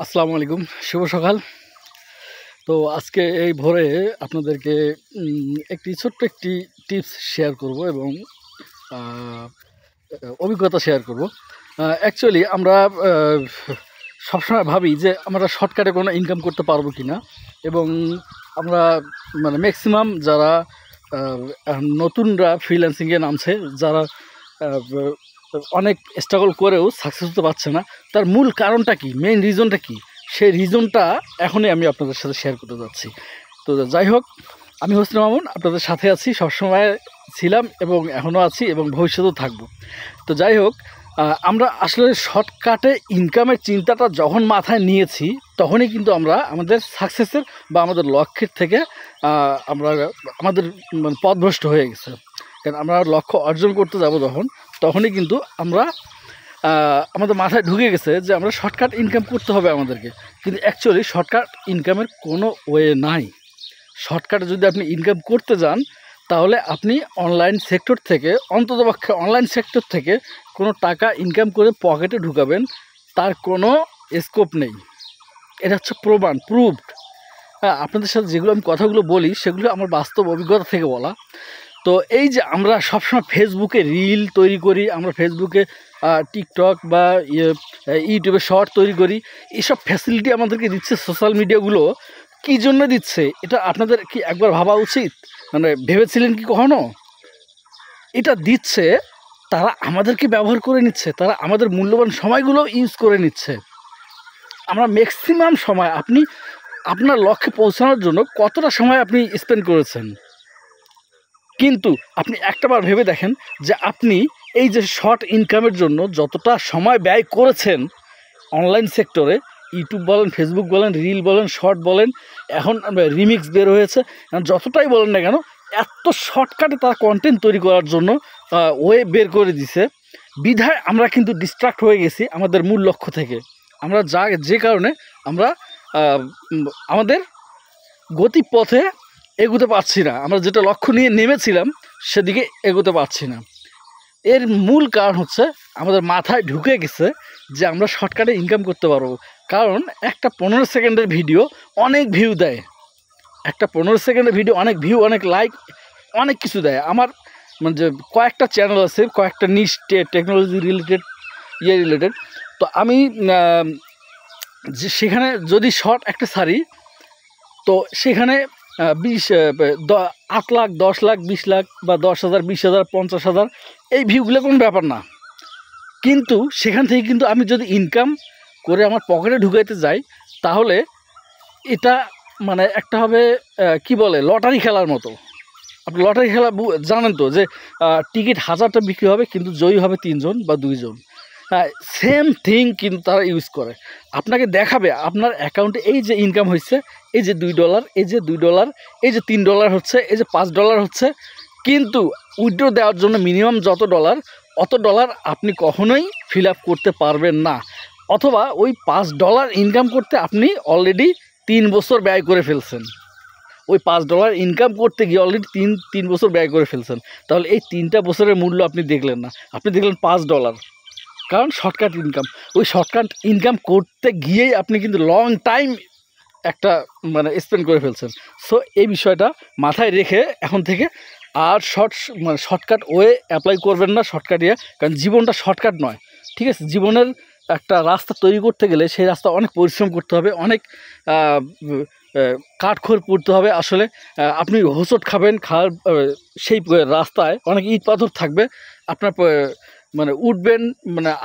আসসালামু আলাইকুম, শুভ সকাল। তো আজকে এই ভোরে আপনাদেরকে একটি ছোট্ট একটি টিপস শেয়ার করব এবং আহ, অভিজ্ঞতা শেয়ার করব। অ্যাকচুয়ালি আমরা সবসময় ভাবি যে আমরা শর্টকাটে কোনো ইনকাম করতে পারবো কি না, এবং আমরা ম্যাক্সিমাম যারা নতুনরা ফ্রিল্যান্সিংয়ে নামছে, যারা আহ, অনেক স্ট্রাগল করেও সাকসেস হতে পারছে না, তার মূল কারণটা কি, মেইন রিজনটা কি, সেই রিজনটা এখনই আমি আপনাদের সাথে শেয়ার করতে যাচ্ছি। তো যাই হোক, আমি হোসেন মামুন, আপনাদের সাথে আছি, সবসময় ছিলাম এবং এখনও আছি এবং ভবিষ্যতেও থাকবো। তো যাই হোক, আমরা আসলে শর্টকাটে ইনকামের চিন্তাটা যখন মাথায় নিয়েছি, তখনই কিন্তু আমরা আমাদের সাকসেসের বা আমাদের লক্ষ্যের থেকে আমরা আমাদের পথভ্রষ্ট হয়ে গেছে। কারণ আমরা লক্ষ্য অর্জন করতে যাব তখনই কিন্তু আমরা আমাদের মাথায় ঢুকে গেছে যে আমরা শর্টকাট ইনকাম করতে হবে আমাদেরকে। কিন্তু অ্যাকচুয়ালি শর্টকাট ইনকামের কোনো ওয়ে নাই। শর্টকাটে যদি আপনি ইনকাম করতে যান, তাহলে আপনি অনলাইন সেক্টর থেকে, অন্ততপক্ষে অনলাইন সেক্টর থেকে কোনো টাকা ইনকাম করে পকেটে ঢুকাবেন, তার কোনো স্কোপ নেই। এটা হচ্ছে প্রুভড। হ্যাঁ, আপনাদের সাথে যেগুলো আমি কথাগুলো বলি, সেগুলো আমার বাস্তব অভিজ্ঞতা থেকে বলা। তো এই যে আমরা সবসময় ফেসবুকে রিল তৈরি করি, আমরা ফেসবুকে টিকটক বা ইউটিউবে শর্ট তৈরি করি, এইসব ফ্যাসিলিটি আমাদেরকে দিচ্ছে সোশ্যাল মিডিয়াগুলো। কী জন্য দিচ্ছে, এটা আপনাদের কি একবার ভাবা উচিত? ভেবেছিলেন কি কখনো? এটা দিচ্ছে, তারা আমাদেরকে ব্যবহার করে নিচ্ছে, তারা আমাদের মূল্যবান সময়গুলো ইউজ করে নিচ্ছে। আমরা ম্যাক্সিমাম সময়, আপনি আপনার লক্ষ্যে পৌঁছানোর জন্য কতটা সময় আপনি স্পেন্ড করেছেন? কিন্তু আপনি একটাবার ভেবে দেখেন যে আপনি এই যে শর্ট ইনকামের জন্য যতটা সময় ব্যয় করেছেন অনলাইন সেক্টরে, ইউটিউব বলেন, ফেসবুক বলেন, রিল বলেন, শর্ট বলেন, এখন রিমিক্স বের হয়েছে, যতটাই বলেন না কেন, এত শর্টকাটে তারা কন্টেন্ট তৈরি করার জন্য ওয়ে বের করে দিছে। বিধায় আমরা কিন্তু ডিস্ট্রাক্ট হয়ে গেছি আমাদের মূল লক্ষ্য থেকে। আমরা যে কারণে আমরা আমাদের গতিপথে এগোতে পারছি না, আমরা যেটা লক্ষ্য নিয়ে নেমেছিলাম সেদিকে এগোতে পারছি না। এর মূল কারণ হচ্ছে আমাদের মাথায় ঢুকে গেছে যে আমরা শর্টকাটে ইনকাম করতে পারবো। কারণ একটা 15 সেকেন্ডের ভিডিও অনেক ভিউ দেয়, একটা 15 সেকেন্ডের ভিডিও অনেক ভিউ, অনেক লাইক, অনেক কিছু দেয়। আমার যে কয়েকটা চ্যানেল আছে, কয়েকটা নিশ টেকনোলজি রিলেটেড। তো আমি যে সেখানে যদি শর্ট একটা সারি, তো সেখানে 8 লাখ, 10 লাখ, 20 লাখ বা 10,000, 20,000, 50,000, এই ভিউগুলো কোনো ব্যাপার না। কিন্তু সেখান থেকে কিন্তু আমি যদি ইনকাম করে আমার পকেটে ঢুকাইতে যাই, তাহলে এটা একটা হবে, কি বলে, লটারি খেলার মতো। আপনি লটারি খেলা জানেন তো, যে টিকিট 1000টা বিক্রি হবে, কিন্তু জয়ী হবে 3 জন বা 2 জন। সেম থিং কিন্তু তারা ইউজ করে। আপনাকে দেখাবে আপনার অ্যাকাউন্টে এই যে ইনকাম হয়েছে, এই যে $2, এই যে $2, এই যে $3 হচ্ছে, এই যে $5 হচ্ছে, কিন্তু উইথড্র দেওয়ার জন্য মিনিমাম যত ডলার, অত ডলার আপনি কখনোই ফিল আপ করতে পারবেন না। অথবা ওই $5 ইনকাম করতে আপনি অলরেডি 3 বছর ব্যয় করে ফেলছেন। ওই $5 ইনকাম করতে গিয়ে অলরেডি তিন বছর ব্যয় করে ফেলছেন। তাহলে এই 3টা বছরের মূল্য আপনি দেখলেন না, আপনি দেখলেন $5। কারণ শর্টকাট ইনকাম, ওই শর্টকাট ইনকাম করতে গিয়েই আপনি কিন্তু লং টাইম একটা স্পেন্ড করে ফেলছেন। সো এই বিষয়টা মাথায় রেখে এখন থেকে আর শর্টকাট ওয়ে অ্যাপ্লাই করবেন না, শর্টকাট কারণ জীবনটা শর্টকাট নয়, ঠিক আছে? জীবনের একটা রাস্তা তৈরি করতে গেলে সেই রাস্তা অনেক পরিশ্রম করতে হবে, অনেক কাঠখড় পড়তে হবে। আসলে আপনি হোঁচট খাবেন, সেই রাস্তায় অনেক ইট পাথর থাকবে, আপনার উঠবেন,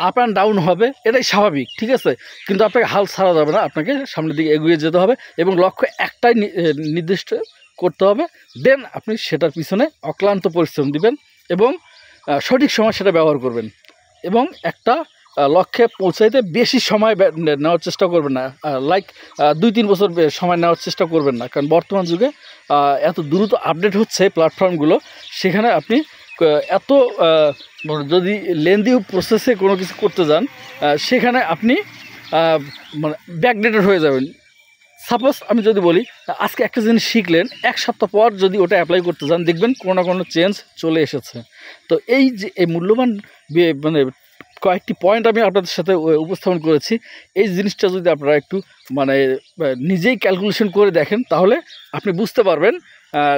আপ অ্যান্ড ডাউন হবে, এটাই স্বাভাবিক, ঠিক আছে? কিন্তু আপনাকে হাল ছাড়া যাবে না, আপনাকে সামনের দিকে এগিয়ে যেতে হবে এবং লক্ষ্য একটাই নির্দিষ্ট করতে হবে। দেন আপনি সেটার পিছনে অক্লান্ত পরিশ্রম দিবেন এবং সঠিক সময় সেটা ব্যবহার করবেন, এবং একটা লক্ষ্যে পৌঁছাইতে বেশি সময় নেওয়ার চেষ্টা করবেন না। লাইক 2-3 বছর সময় নেওয়ার চেষ্টা করবেন না, কারণ বর্তমান যুগে এত দ্রুত আপডেট হচ্ছে প্ল্যাটফর্মগুলো, সেখানে আপনি এত যদি লেন্দি প্রসেসে কোনো কিছু করতে যান, সেখানে আপনি ব্যাকডেটেড হয়ে যাবেন। সাপোজ আমি যদি বলি, আজকে একটা জিনিস শিখলেন, 1 সপ্তাহ পর যদি ওটা অ্যাপ্লাই করতে যান, দেখবেন কোনো না কোনো চেঞ্জ চলে এসেছে। তো এই যে এই মূল্যবান কয়েকটি পয়েন্ট আমি আপনাদের সাথে উপস্থাপন করেছি। এই জিনিসটা যদি আপনারা একটু মানে নিজেই ক্যালকুলেশন করে দেখেন, তাহলে আপনি বুঝতে পারবেন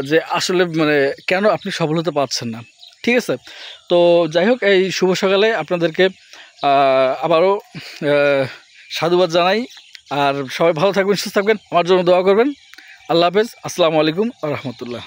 যে আসলে মানে কেন আপনি সফল হতে পারছেন না। ঠিক আছে? তো যাই হোক, এই শুভ সকালে আপনাদেরকে আবারও সাধুবাদ জানাই। আর সবাই ভালো থাকবেন, সুস্থ থাকবেন, আমার জন্য দোয়া করবেন। আল্লাহ হাফেজ, আসসালামু আলাইকুম ওয়া রাহমাতুল্লাহ।